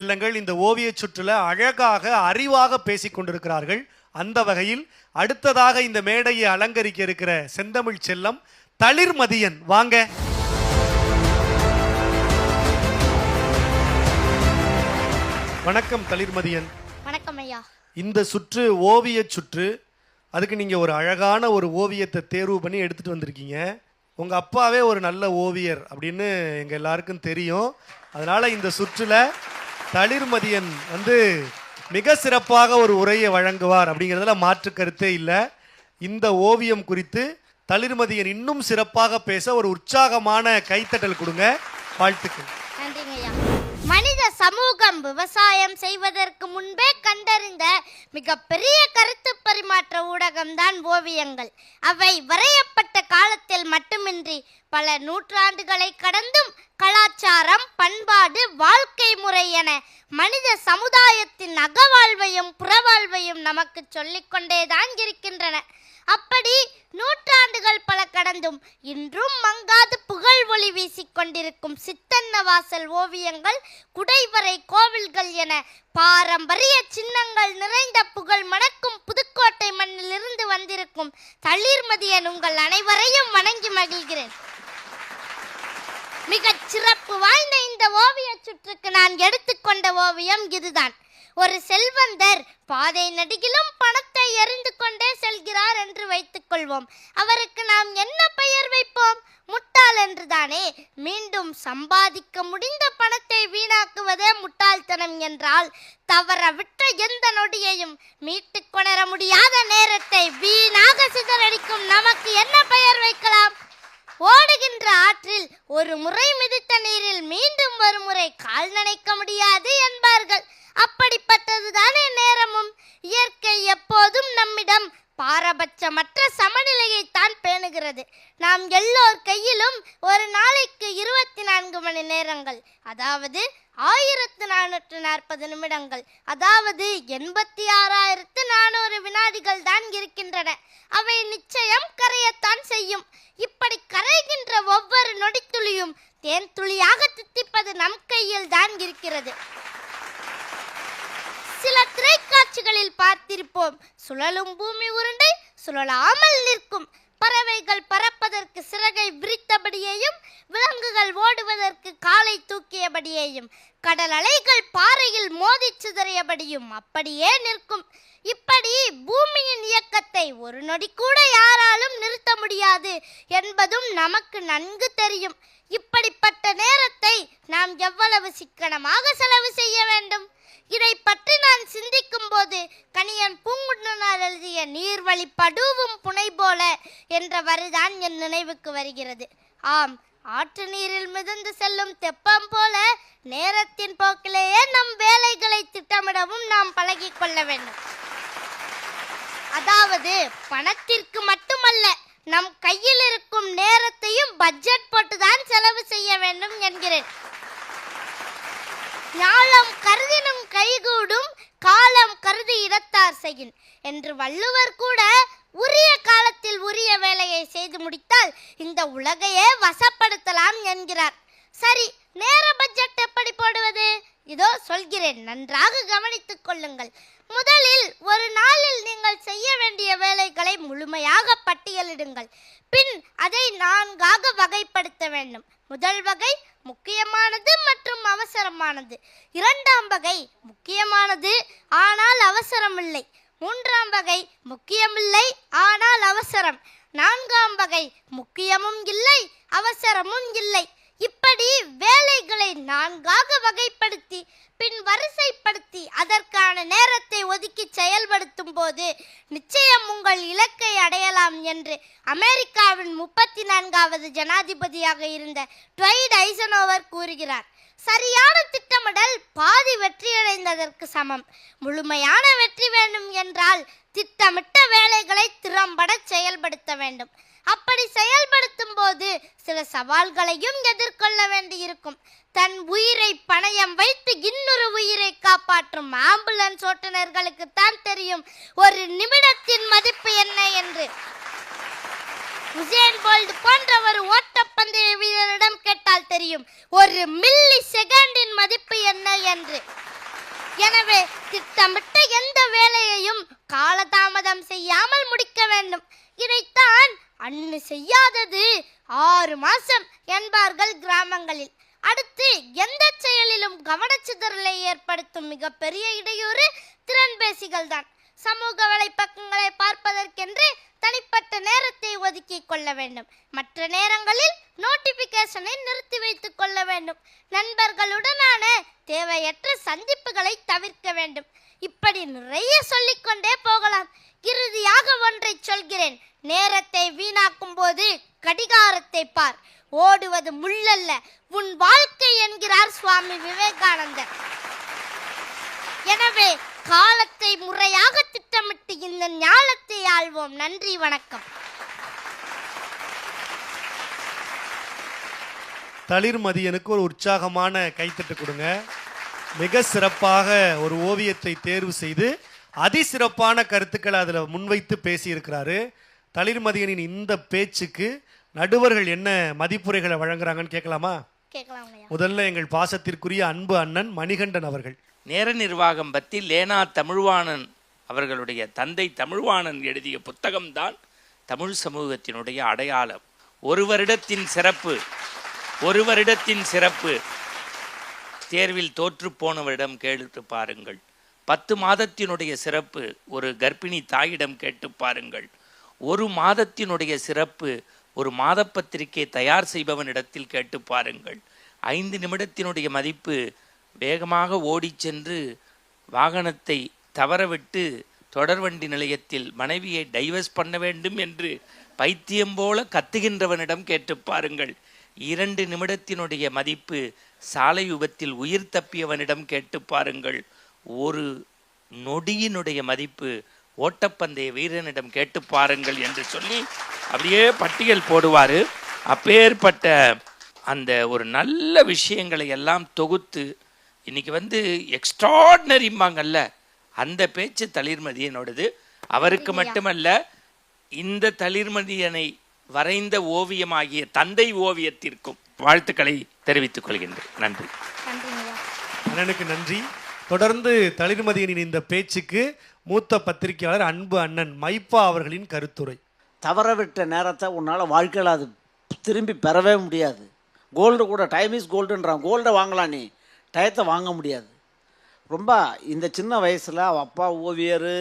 இல்லங்கள் இந்த ஓவிய சுற்றுல அழகாக அறிவாக பேசிக் கொண்டிருக்கிறார்கள். அந்த வகையில் அடுத்ததாக இந்த மேடையை அலங்கரிக்க இருக்கிற செந்தமிழ் செல்லம் தளிர்மதியன் வாங்க. வணக்கம் தளிர்மதியன். வணக்கம் ஐயா. இந்த சுற்று ஓவிய சுற்று, அதுக்கு நீங்க ஒரு அழகான ஒரு ஓவியத்தை தேர்வு பண்ணி எடுத்துட்டு வந்திருக்கீங்க. உங்க அப்பாவே ஒரு நல்ல ஓவியர் அப்படின்னு எங்க எல்லாருக்கும் தெரியும். அதனால இந்த சுற்றுல தளிர்மதியன் மிக சிறப்பாக ஒரு உரையை வழங்குவார் அப்படிங்கிறதுல மாற்று கருத்தே இல்லை. இந்த ஓவியம் குறித்து தளிர்மதியன் இன்னும் சிறப்பாக பேச ஒரு உற்சாகமான கைத்தட்டல் கொடுங்க. வாழ்த்துக்கள். நன்றிங்க ஐயா. மனித சமூகம் விவசாயம் செய்வதற்கு முன்பே கண்டறிந்த மிகப்பெரிய கருத்து பரிமாற்ற ஊடகம்தான் ஓவியங்கள். அவை வரையப்பட்ட காலத்தில் மட்டுமின்றி பல நூற்றாண்டுகளை கடந்தும் கலாச்சாரம், பண்பாடு, வாழ்க்கை முறை என மனித சமுதாயத்தின் அகவாழ்வையும் புறவாழ்வையும் நமக்கு சொல்லிக்கொண்டேதான் இருக்கின்றன. அப்படி நூற்றாண்டுகள் பல கடந்தும் இன்றும் மங்காது புகழ் ஒளி வீசிக்கொண்டிருக்கும் சித்தன்னவாசல் ஓவியங்கள், குடைவரை கோவில்கள் என பாரம்பரிய சின்னங்கள் நிறைந்த புகழ் மணக்கும் புதுக்கோட்டை மண்ணில் இருந்து வந்திருக்கும் தளிர்மதியன் உங்கள் அனைவரையும் வணங்கி மகிழ்கிறேன். மிகச் சிறப்பு வாய்ந்த இந்த ஓவிய சுற்றுக்கு நான் எடுத்துக்கொண்ட ஓவியம் இதுதான். ஒரு செல்வந்தர் பாதை நடுகிலும் பணத்தை எறிந்து கொண்டே செல்கிறார் என்று வைத்துக் கொள்வோம். அவருக்கு நாம் என்ன பெயர் வைப்போம்? முட்டாள் என்றுதானே. மீண்டும் சம்பாதிக்க முடிந்த பணத்தை வீணாக்குவதே முட்டாள்தனம் என்றால், தவற விட்ட எந்த நொடியையும் மீட்டு கொணர முடியாத நேரத்தை வீணாக சிதறடிக்கும் நமக்கு என்ன பெயர் வைக்கலாம்? ஓடுகின்ற ஆற்றில் ஒரு முறை மிதித்த நீரில் மீண்டும் ஒரு முறை கால் நனைக்க முடியாது என்பார்கள். அப்படிப்பட்டதுதானே நேரமும். இயற்கை எப்போதும் நம்மிடம் பாரபட்சமற்ற சமநிலையை தான் பேணுகிறது. நாம் எல்லோர் கையிலும் ஒரு நாளைக்கு 24 மணி நேரங்கள், அதாவது 1440 நிமிடங்கள், அதாவது 86,400 வினாடிகள் தான் இருக்கின்றன. அவை நிச்சயம் கரையத்தான் செய்யும். இப்படி கரைகின்ற ஒவ்வொரு நொடித்துளியும் தேன் துளியாக தித்திப்பது நம் கையில் தான் இருக்கிறது. சில திரைக்காட்சிகளில் பார்த்திருப்போம், சுழலும் பூமி உருண்டை சுழலாமல் நிற்கும். பறவைகள் பறப்பதற்கு சிறகை விரித்தபடியேயும், விலங்குகள் ஓடுவதற்கு காலை தூக்கியபடியேயும், கடல் அலைகள் பாறையில் மோதி சிதறியபடியும் அப்படியே நிற்கும். இப்படி பூமியின் இயக்கத்தை ஒரு நொடி கூட யாராலும் நிறுத்த முடியாது என்பதும் நமக்கு நன்கு தெரியும். இப்படிப்பட்ட நேரத்தை நாம் எவ்வளவு சிக்கனமாக செலவு செய்ய வேண்டும்? இதை பற்றி நான் சிந்திக்கும் போது கணியன் பூங்குன்றனார் எழுதிய நீர்வழி படுவும் புனை போல என்ற வரிதான் என் நினைவுக்கு வருகிறது. ஆம், ஆற்று நீரில் மிதந்து செல்லும் தெப்பம் போல நேரத்தின் போக்கிலேயே நம் வேலைகளை திட்டமிடவும் நாம் பழகிக் கொள்ள வேண்டும். அதாவது பணத்திற்கு மட்டுமல்ல, நம் கையில் இருக்கும் நேரத்தையும் பட்ஜெட் போட்டுதான் செலவு செய்ய வேண்டும் என்கிறேன். ஞாலம் கருதினும் கைகூடும், காலம் கருதி இடத்தார் செய்யின் என்று வள்ளுவர் கூட உரிய காலத்தில் உரிய வேலையை செய்து முடித்தால் இந்த உலகையே வசப்படுத்தலாம் என்கிறார். சரி, நேர பட்ஜெட் எப்படி போடுவது? இதோ சொல்கிறேன், நன்றாக கவனித்துக் கொள்ளுங்கள். முதலில் ஒரு நாளில் நீங்கள் செய்ய வேண்டிய வேலைகளை முழுமையாக பட்டியலிடுங்கள். பின் அதை 4ஆக வகைப்படுத்த வேண்டும். முதல் வகை முக்கியமானது மற்றும் அவசரமானது. 2ஆம் வகை முக்கியமானது ஆனால் அவசரமில்லை. 3ஆம் வகை முக்கியமில்லை ஆனால் அவசரம். 4ஆம் வகை முக்கியமும் இல்லை அவசரமும் இல்லை. இப்படி வேலைகளை 4ஆக வகைப்படுத்தி பின் வரிசைப்படுத்தி அதற்கான நேரத்தை ஒதுக்கி செயல்படுத்தும் போது நிச்சயம் உங்கள் இலக்கை அடையலாம் என்று அமெரிக்காவின் 34வது ஜனாதிபதியாக இருந்த ட்வைட் ஐசனோவர் கூறுகிறார். சரியான திட்டமிடல் பாதி வெற்றியடைந்ததற்கு சமம். முழுமையான வெற்றி வேண்டும் என்றால் திட்டமிட்ட வேலைகளை திறம்பட செயல்படுத்த வேண்டும். அப்படி செயல்படுத்தும் போது சில சவால்களையும் எதிர்கொள்ள வேண்டியிருக்கும். தன் உயிரை பணயம் வைத்து இன்னொரு உயிரை காப்பாற்றும் ஆம்புலன்ஸ் ஓட்டுநர்களுக்கு தான் தெரியும் ஒரு நிமிடத்தின் மதிப்பு என்ன என்று. உசேன் போல்ட் போன்ற ஒரு ஓட்டப்பந்தய வீரரிடம் கேட்டால் தெரியும் ஒரு மில்லி செகண்டின் மதிப்பு என்ன என்று. எனவே திட்டமிட்ட எந்த வேலையையும் காலதாமதம் செய்யாமல் முடிக்க வேண்டும். இதைத்தான் அன்னு செய்யாதது 6 மாசம் என்பார்கள் கிராமங்களில். அடுத்து எந்த செயலிலும் கவனச்சிதறலை ஏற்படுத்தும் மிகப்பெரிய இடையூறு திறன்பேசிகள் தான். சமூக வலைப்பக்கங்களை பார்ப்பதற்கென்று தனிப்பட்ட நேரத்தை ஒதுக்கி கொள்ள வேண்டும். மற்ற நேரங்களில் நோட்டிபிகேஷனை நிறுத்தி வைத்துக் கொள்ள வேண்டும். நண்பர்களுடனான தேவையற்ற சந்திப்புகளை தவிர்க்க வேண்டும். இப்படி நிறைய சொல்லிக்கொண்டே போகலாம். இறுதியாக ஒன்றை சொல்கிறேன், நேரத்தை வீணாக்கும் போது கடிகாரத்தை பார், ஓடுவது முள்ளல்ல உன் வாழ்க்கை என்கிறார் சுவாமி விவேகானந்தர். எனவே காலத்தை முறையாக திட்டமிட்டு இந்த ஞானத்தை ஆள்வோம். நன்றி, வணக்கம். தளிர்மதியனுக்கு ஒரு உற்சாகமான கைத்தட்டு கொடுங்க. மிக சிறப்பாக ஒரு ஓவியத்தை தேர்வு செய்து அதிசிறப்பான கருத்துக்களை அதில் முன்வைத்து பேசியிருக்கிறாரு. தளிர்மதியனின் இந்த பேச்சுக்கு நடுவர்கள் என்ன மதிப்புரைகளை வழங்குறாங்கன்னு கேட்கலாமா? முதல்ல எங்கள் பாசத்திற்குரிய அன்பு அண்ணன் மணிகண்டன் அவர்கள். நேர நிர்வாகம் பற்றி லேனா தமிழ்வாணன் அவர்களுடைய தந்தை தமிழ்வாணன் எழுதிய புத்தகம்தான் தமிழ் சமூகத்தினுடைய அடையாளம். ஒரு வருடத்தின் சிறப்பு தேர்வில் தோற்று போனவரிடம் கேட்டு பாருங்கள். 10 மாதத்தினுடைய சிறப்பு ஒரு கர்ப்பிணி தாயிடம் கேட்டு பாருங்கள். 1 மாதத்தினுடைய சிறப்பு ஒரு மாத பத்திரிகை தயார் செய்பவனிடத்தில் கேட்டு பாருங்கள். 5 நிமிடத்தினுடைய மதிப்பு வேகமாக ஓடிச் சென்று வாகனத்தை தவறவிட்டு தொடர்வண்டி நிலையத்தில் மனைவியை டைவர்ஸ் பண்ண வேண்டும் என்று பைத்தியம் போல கத்துகின்றவனிடம் கேட்டு பாருங்கள். 2 நிமிடத்தினுடைய மதிப்பு சாலை விபத்தில் உயிர் தப்பியவனிடம் கேட்டு பாருங்கள். 1 நொடியினுடைய மதிப்பு ஓட்டப்பந்தய வீரனிடம் கேட்டு பாருங்கள் என்று சொல்லி அப்படியே பட்டியல் போடுவார். அப்பேற்பட்ட அந்த ஒரு நல்ல விஷயங்களை எல்லாம் தொகுத்து இன்னைக்கு எக்ஸ்ட்ராடினரிம்பாங்கல்ல, அந்த பேச்சு தளிர்மதியனோடது. அவருக்கு மட்டுமல்ல, இந்த தளிர்மதியனை வரைந்த ஓவியமாகிய தந்தை ஓவியத்திற்கும் வாழ்த்துக்களை தெரிவித்துக் கொள்கின்றேன். நன்றி. அண்ணனுக்கு நன்றி. தொடர்ந்து தளிர்மதியனின் இந்த பேச்சுக்கு மூத்த பத்திரிகையாளர் அன்பு அண்ணன் மைப்பா அவர்களின் கருத்துரை. தவறவிட்ட நேரத்தை உன்னால் வாழ்க்கையில் அது திரும்பி பெறவே முடியாது. கோல்டு கூட டைம் இஸ் கோல்டுன்றான். கோல்டை வாங்கலாம், நீ டயத்தை வாங்க முடியாது. ரொம்ப இந்த சின்ன வயசில் அப்பா ஓவியர்,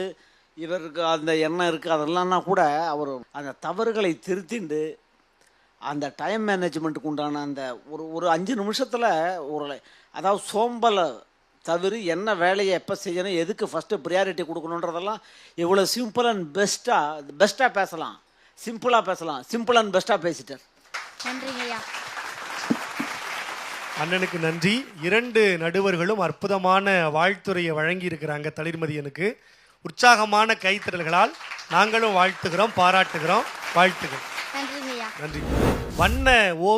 இவருக்கு அந்த எண்ணம் இருக்குது, அதெல்லாம்னா கூட அவர் அந்த தவறுகளை திருத்திண்டு அந்த டைம் மேனேஜ்மெண்ட்டுக்கு உண்டான அந்த ஒரு 5 நிமிஷத்தில் அதாவது சோம்பலை தவிர என்ன வேலையை எப்போ செய்யணும், எதுக்கு ஃபஸ்ட்டு ப்ரியாரிட்டி கொடுக்கணுன்றதெல்லாம் இவ்வளோ சிம்பிள் அண்ட் பெஸ்ட்டாக பேசலாம், சிம்பிளாக பேசலாம், சிம்பிள் அண்ட் பெஸ்ட்டாக பேசிட்டார். நன்றிங்கய்யா. அண்ணனுக்கு நன்றி. 2 நடுவர்களும் அற்புதமான வாழ்த்துறையை வழங்கி இருக்கிறாங்க தளிர்மதியனுக்கு. உற்சாகமான கைத்தறல்களால் நாங்களும் வாழ்த்துகிறோம், பாராட்டுகிறோம். வாழ்த்துகள். நன்றிங்கய்யா. நன்றி. வண்ண ஓவிய